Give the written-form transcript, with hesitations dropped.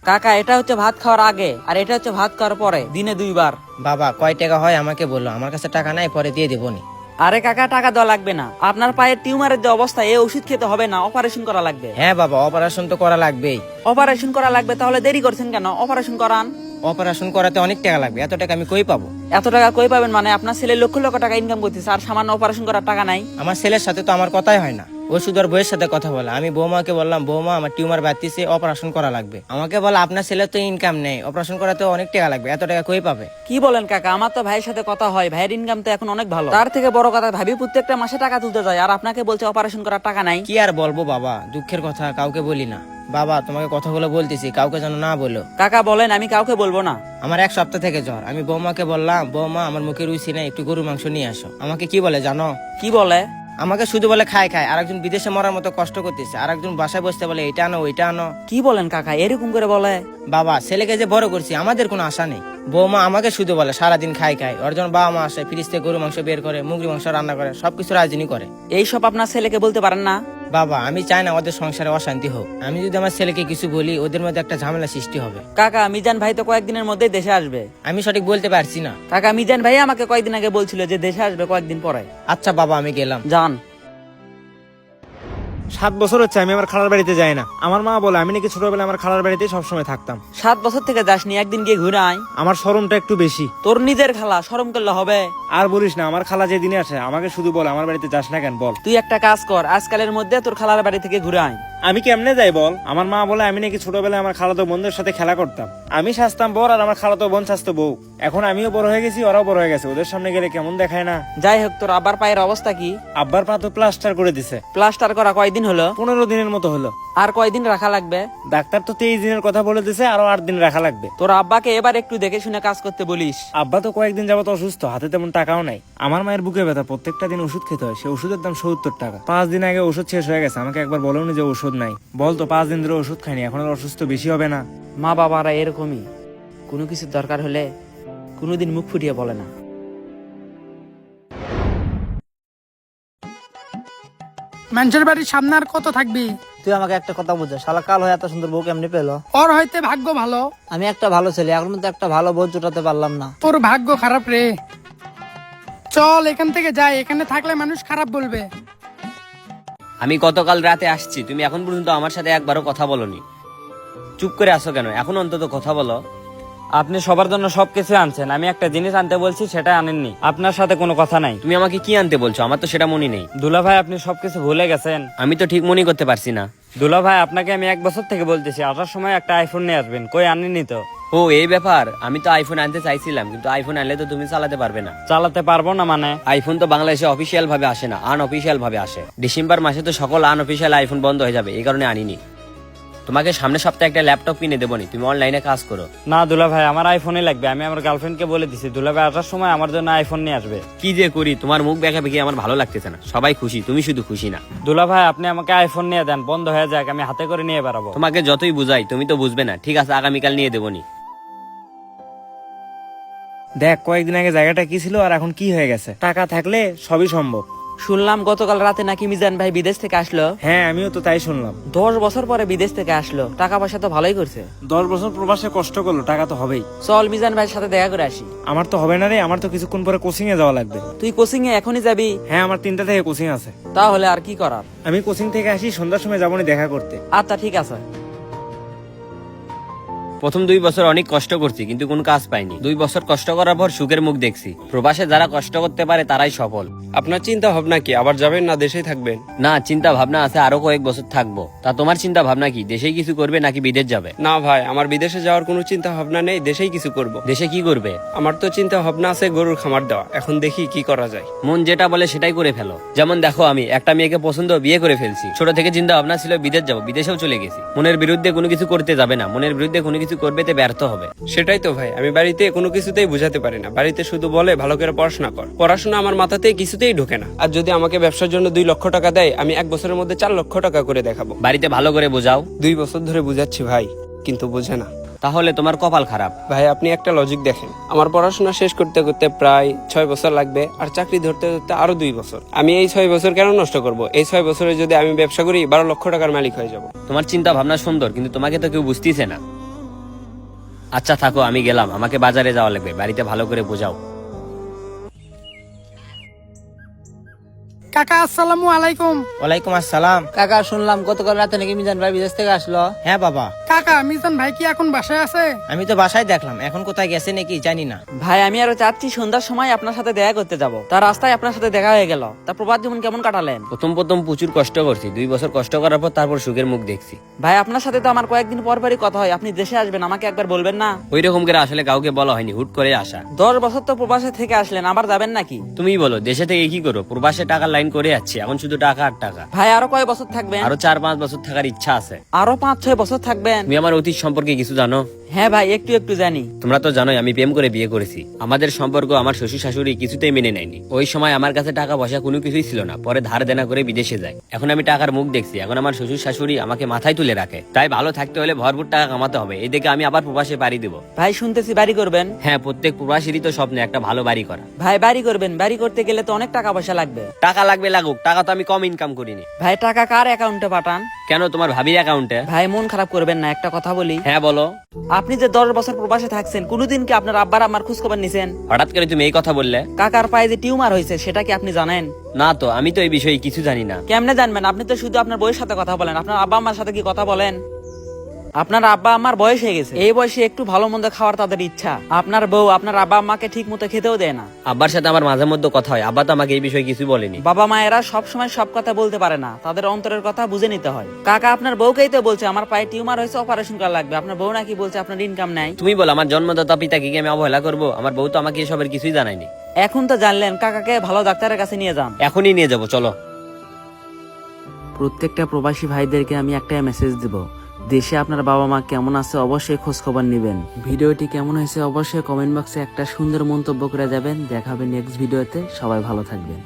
কাকা এটা হচ্ছে ভাত খাওয়ার আগে আর এটা হচ্ছে ভাত খাওয়ার পরে, দিনে 2 বার। বাবা কয় টাকা হয় আমাকে বললো, আমার কাছে টাকা নাই, পরে দিয়ে দেবো নি। আরে কাকা টাকা দেওয়া লাগবে না, আপনার পায়ের টিউমারের যে অবস্থা, এই ওষুধ খেতে হবে না, অপারেশন করা লাগবে। হ্যাঁ বাবা, অপারেশন তো করা লাগবেই। অপারেশন করা লাগবে, তাহলে দেরি করছেন কেন? অপারেশন করান। অপারেশন করাতে অনেক টাকা লাগবে, এত টাকা আমি কই পাবো? এত টাকা কই পাবেন মানে? আপনার ছেলে লক্ষ লক্ষ টাকা ইনকাম করতেছে আর সামান্য অপারেশন করার টাকা নাই? আমার ছেলের সাথে তো আমার কথাই হয় না, ও শুধু আর বইয়ের সাথে কথা বলে। আমি বৌমাকে বললাম, বৌমা আমার টিউমার বাড়তিছে, অপারেশন করা লাগবে। আমাকে বলে আপনার ছেলে তো ইনকাম নেই, অপারেশন করাতে অনেক টাকা লাগবে, এত টাকা কই পাবে? কি বলেন কাকা? আমার তো ভাইয়ের সাথে কথা হয়, ভাইয়ের ইনকাম তো এখন অনেক ভালো। তার থেকে বড় কথা, ভাবি প্রত্যেকটা মাসে টাকা তুলতে যায় আর আপনাকে বলছে অপারেশন করার টাকা নাই। কি আর বলবো বাবা, দুঃখের কথা কাউকে বলি না। বাবা তোমাকে কথাগুলো বলতেছি, কাউকে যেন না বলো। কাকা বলেন, আমি কাউকে বলবো না। আমার 1 সপ্তাহ থেকে জ্বর। আমি বৌমাকে বললাম, বৌমা আমার মুখে রুচি নেই, একটু গরুর মাংস নিয়ে আসো। আমাকে কি বলে জানো? কি বলে? আমাকে শুধু বলে খায় খায়, আর একজন বিদেশে মরার মতো কষ্ট করতেছে, আর একজন বাসায় বসতে বলে এটা আনো ওইটা আনো। কি বলেন কাকা, এরকম করে বলে? বাবা ছেলেকে যে বড় করছি, আমাদের কোনো আশা নেই। বৌমা আমাকে শুধু বলে সারাদিন খাই খাই, ওর জন্য বাবা মা আসে, ফ্রিজ থেকে গরু মাংস বের করে, মুরগি মাংস রান্না করে, সবকিছু রাজনীতি করে। এইসব আপনার ছেলেকে বলতে পারেন না? বাবা আমি চাই না ওদের সংসারে অশান্তি হোক। আমি যদি আমার ছেলেকে কিছু বলি, ওদের মধ্যে একটা ঝামেলা সৃষ্টি হবে। কাকা মিজান ভাই তো কয়েকদিনের মধ্যেই দেশে আসবে। আমি সঠিক বলতে পারছি না। কাকা মিজান ভাই আমাকে কয়েকদিন আগে বলছিল যে দেশে আসবে কয়েকদিন পরে। আচ্ছা বাবা আমি গেলাম। যান। 7 বছর হচ্ছে আমি আমার খালার বাড়িতে যাই না। আমার মা বলে আমি নাকি ছোটবেলায় আমার খালার বাড়িতে সবসময় থাকতাম। 7 বছর থেকে যাসনি, একদিন গিয়ে ঘুরে আয়। আমার শরমটা একটু বেশি। তোর নিজের খালা, শরম করলে হবে? আর বলিস না, আমার খালা যেদিনে আসে আমাকে শুধু বলে আমার বাড়িতে যাস না কেন বল। তুই একটা কাজ কর, আজকালের মধ্যে তোর খালার বাড়ি থেকে ঘুরে আয়। আমি কেমনে যাই বল? আমার মা বলে আমি নাকি ছোটবেলায় আমার খালাতো বোনদের সাথে খেলা করতাম। আমি সাজতাম বর আর আমার খালাতো বোন সাজতো বউ। এখন আমিও বড় হয়ে গেছি, ওরাও বড় হয়ে গেছে, ওদের সামনে গেলে কেমন দেখায় না? যাই হোক, তোর আব্বার পায়ের অবস্থা কি? আব্বার পা তো প্লাস্টার করে দিছে। প্লাস্টার করা কয়দিন হলো? 15 দিনের মতো হলো। আর কয়দিন রাখা লাগবে? ডাক্তার তো 23 দিনের কথা বলে দিছে, আরো 8 দিন রাখা লাগবে। তোর আব্বাকে এবার একটু দেখে শুনে কাজ করতে বলিস। আব্বা তো কয়েকদিন যাবত অসুস্থ, হাতে তেমন টাকাও নাই। আমার মায়ের বুকে ব্যথা, প্রত্যেকটা দিন ওষুধ খেতে হয়, সে ওষুধের দাম 70 টাকা। 5 দিন আগে ওষুধ শেষ হয়ে গেছে, আমাকে একবার বলোনি যে ওষুধ নাই? বল তো 5 দিন ধরে ওষুধ খাইনি, এখন আর অসুস্থ বেশি হবে না? মা বাবারা এরকমই, কোনো কিছু দরকার হলে কোনোদিন মুখ ফুটিয়ে বলে না। মানুষের বাড়ির সামনে আর কত থাকবি? তুই আমাকে একটা কথা বুঝা, শালা কাল হয়ে এত সুন্দর বউ কেমনি পেলো? ওর হয়তো ভাগ্য ভালো, আমি একটা ভালো ছেলে, এখন তো একটা ভালো বউ জোটাতে পারলাম না। তোর ভাগ্য খারাপ রে। চল এখান থেকে যাই, এখানে থাকলে মানুষ খারাপ বলবে। আমি গতকাল রাতে আসছি, তুমি এখন পর্যন্ত আমার সাথে একবারও কথা বলনি। চুপ করে আসো কেন? এখন অন্তত কথা বলো। আপনি সবার জন্য সবকিছু আনছেন, আমি একটা জিনিস আনতে বলছি সেটা আনেননি। আপনার সাথে কোনো কথা নাই। তুমি আমাকে কি আনতে বলছো? আমার তো সেটা মনে নেই। দুলা ভাই আপনি সবকিছু ভুলে গেছেন। আমি তো ঠিক মনে করতে পারছি না। দুলা ভাই আপনাকে আমি 1 বছর থেকে বলতেছি আসার সময় একটা আইফোন নিয়ে আসবেন, কই আনেননি তো? ও এই ব্যাপার, আমি তো আইফোন আনতে চাইছিলাম, কিন্তু আইফোন আনলে তো তুমি চালাতে পারবে না। চালাতে পারবো না মানে? আইফোন তো বাংলাদেশে অফিসিয়াল ভাবে আসে না, আনঅফিসিয়াল ভাবে আসে। ডিসেম্বর মাসে তো সকল আনঅফিসিয়াল আইফোন বন্ধ হয়ে যাবে, এই কারণে আনিনি। তোমাকে সামনের সপ্তাহে একটা ল্যাপটপ কিনে দেবো নি, তুমি অনলাইনে কাজ করো। না দুলা ভাই, আমার আইফোনই লাগবে। আমি আমার গার্লফ্রেন্ডকে বলে দিছি দুলা ভাই আসার সময় আমার জন্য আইফোন নিয়ে আসবে। কি যে করি, তোমার মুখ দেখা দেখে আমার ভালো লাগতেছে না। সবাই খুশি, তুমি শুধু খুশি না। দুলা ভাই আপনি আমাকে আইফোন নিয়ে দেন, বন্ধ হয়ে যাক, আমি হাতে করে নিয়ে বেড়াবো। তোমাকে যতই বুঝাই তুমি তো বুঝবে না। ঠিক আছে, আগামীকাল নিয়ে দেবো নি। দেখ কয়েকদিন আগে জায়গাটা কি ছিল আর এখন কি হয়ে গেছে। টাকা থাকলে সবই সম্ভব। শুনলাম গতকাল রাতে নাকি মিজান ভাই বিদেশ থেকে আসলো। হ্যাঁ আমিও তো তাই শুনলাম। 10 বছর পরে বিদেশ থেকে আসলো, টাকা পয়সা তো ভালোই করছে। 10 বছর প্রবাসে কষ্ট করলো, টাকা তো হবেই। চল মিজান ভাইয়ের সাথে দেখা করে আসি। আমার তো হবে না রে, আমার তো কিছুক্ষণ পরে কোচিং এ যাওয়া লাগবে। তুই কোচিং এ এখনই যাবি? হ্যাঁ আমার 3টা থেকে কোচিং আছে। তাহলে আর কি করার? আমি কোচিং থেকে আসি, সন্ধ্যার সময় যাবো নি দেখা করতে। আচ্ছা ঠিক আছে। প্রথম 2 বছর অনেক কষ্ট করছি, কিন্তু কোনো কাজ পাইনি। 2 বছর কষ্ট করার পর সুখের মুখ দেখছি। প্রবাসে যারা কষ্ট করতে পারে তারাই সফল। আপনার চিন্তা ভাবনা কি, আবার যাবেন না দেশেই থাকবেন? না, চিন্তা ভাবনা আছে আরো কয়েক বছর থাকবো। তা তোমার চিন্তা ভাবনা কি? দেশেই কিছু করবে নাকি বিদেশ যাবে? না ভাই, আমার বিদেশে যাওয়ার কোনো চিন্তা ভাবনা নেই, দেশেই কিছু করব। দেশে কি করবে? আমার তো চিন্তা ভাবনা আছে গরুর খামার দেওয়া, এখন দেখি কি করা যায়। মন যেটা বলে সেটাই করে ফেলো। যেমন দেখো, আমি একটা মেয়েকে পছন্দ, বিয়ে করে ফেলছি। ছোট থেকে চিন্তা ভাবনা ছিল বিদেশ যাবো, বিদেশেও চলে গেছি। মনের বিরুদ্ধে কোনো কিছু করতে যাবে না, মনের বিরুদ্ধে কোনো কিছু করবে তে ব্যর্থ হবে। সেটাই তো ভাই, আমি বাড়িতে কোনো কিছুতেই বুঝাতে পারি না। বাড়িতে শুধু বলে ভালো করে পড়াশোনা কর, পড়াশোনা আমার মাথাতে কিছুতেই ঢোকে না। আর যদি আমাকে ব্যবসার জন্য 2 লক্ষ টাকা দেয়, আমি 1 বছরের মধ্যে 4 লক্ষ টাকা করে দেখাবো। বাড়িতে ভালো করে বোঝাও। 2 বছর ধরে বুঝাচ্ছি ভাই, কিন্তু বোঝে না। তাহলে তোমার কপাল খারাপ। ভাই আপনি একটা লজিক দেখেন, আমার পড়াশোনা শেষ করতে করতে প্রায় 6 বছর লাগবে, আর চাকরি ধরতে ধরতে আরো 2 বছর। আমি এই 6 বছর কেন নষ্ট করব? এই 6 বছরে যদি আমি ব্যবসা করি 12 লক্ষ টাকার মালিক হয়ে যাব। তোমার চিন্তা ভাবনা সুন্দর, কিন্তু তোমাকে তো কেউ বুঝতেছে না। আচ্ছা থাকো, আমি গেলাম, আমাকে বাজারে যাওয়া লাগবে, বাড়িতে ভালো করে বোঝাও। কাকা আসসালামু আলাইকুম। ওয়ালাইকুম আসসালাম। কাকা শুনলাম গতকাল রাতে নাকি মিজান ভাই বিদেশ থেকে আসলো। হ্যাঁ বাবা, কাকা মিজান ভাই কি এখন বাসায় আছে? আমি তো বাসায় দেখলাম, এখন কোথায় গেছে নাকি জানি না। ভাই আমি আরো চাচ্ছি সন্ধ্যার সময় আপনার সাথে দেখা করতে যাব, তার রাস্তায় আপনার সাথে দেখা হয়ে গেল। তা প্রবাস জীবন কেমন কাটালেন? প্রথম প্রথম প্রচুর কষ্ট করছি, 2 বছর কষ্ট করার পর তারপর সুখের মুখ দেখছি। ভাই আপনার সাথে তো আমার কয়েকদিন পরই কথা হয়, আপনি দেশে আসবেন, আমাকে একবার বলবেন না? ওই রকম করে আসলে কাউকে বলা হয়নি, হুট করে আসা। 10 বছর তো প্রবাসে থেকে আসলেন, আবার যাবেন নাকি? তুমিই বলো, দেশে থেকে কি করো? প্রবাসে টাকার লাইন করে যাচ্ছি, এখন শুধু টাকা আর টাকা। ভাই আরো কয় বছর থাকবেন? আরো 4-5 বছর থাকার ইচ্ছা আছে। আরো 5-6 বছর থাকবেন? তুমি আমার অতীত সম্পর্কে কিছু জানো? হ্যাঁ ভাই, একটু একটু জানি। তোমরা তো জানোই আমি প্রেম করে বিয়ে করেছি। আমাদের সম্পর্ক আমার শ্বশুর শাশুড়ি কিছুতেই মেনে নেয়নি। ওই সময় আমার কাছে টাকা পয়সা কোনো কিছুই ছিল না, পরে ধার দেনা করে বিদেশে যায়। এখন আমি টাকার মুখ দেখছি, এখন আমার শ্বশুর শাশুড়ি আমাকে মাথায় তুলে রাখে। তাই ভালো থাকতে হলে ভরপুর টাকা কামাতে হবে, এই দেখে আমি আবার প্রবাসে বাড়ি দেবো। ভাই শুনতেছি বাড়ি করবেন? হ্যাঁ, প্রত্যেক প্রবাসীরই তো স্বপ্ন একটা ভালো বাড়ি করা। ভাই বাড়ি করবেন, বাড়ি করতে গেলে তো অনেক টাকা পয়সা লাগবে। টাকা লাগবে লাগুক, টাকা তো আমি কম ইনকাম করিনি। ভাই টাকা কার অ্যাকাউন্টে পাঠান? কেন, তোমার ভাবির অ্যাকাউন্টে? ভাই মন খারাপ করবেন না, একটা কথা বলি। হ্যাঁ বলো। আপনি যে 10 বছর প্রবাসে থাকছেন, কোনোদিন কি আপনার আব্বার আমার খোঁজ খবর নিছেন? হঠাৎ করে তুমি এই কথা বললে? কাকার পায়ে যে টিউমার হয়েছে সেটা কি আপনি জানেন? না তো, আমি তো এই বিষয়ে কিছু জানি না। কেমনে জানবেন? আপনি তো শুধু আপনার বউয়ের সাথে কথা বলেন, আপনার আব্বা আম্মার সাথে কি কথা বলেন? আপনার আব্বা আম্মার বয়স হয়ে গেছে, এই বয়সে একটু ভালো মন্দ খাওয়ার তাদের ইচ্ছা। আপনার বউ আপনার আব্বা আম্মাকে ঠিক মতো খেতেও দেয় না। আব্বার সাথে আমার মাঝে মধ্যে কথা হয়, আব্বা তো আমাকে এই বিষয়ে কিছু বলেনি। বাবা মায়েরা সব সময় সব কথা বলতে পারে না, তাদের অন্তরের কথা বুঝে নিতে হয়। কাকা আপনার বউকেই তো বলছে আমার পায়ে টিউমার হয়েছে, অপারেশন করা লাগবে। আপনার বউ নাকি বলছে আপনার ইনকাম নাই। তুমি বলো, আমার জন্মদাতা পিতাকে কি আমি অবহেলা করবো? আমার বউ তো আমাকে এসবের কিছুই জানায়নি। এখন তো জানলেন, কাকাকে ভালো ডাক্তারের কাছে নিয়ে যান। এখনই নিয়ে যাবো, চলো। প্রত্যেকটা প্রবাসী ভাইদেরকে আমি একটা মেসেজ দিব, দেশে আপনার বাবা মা কেমন আছে অবশ্যই খোঁজ খবর নেবেন। ভিডিওটি কেমন হয়েছে অবশ্যই কমেন্ট বক্সে একটা সুন্দর মন্তব্য করে যাবেন। দেখা হবে নেক্সট ভিডিওতে, সবাই ভালো থাকবেন।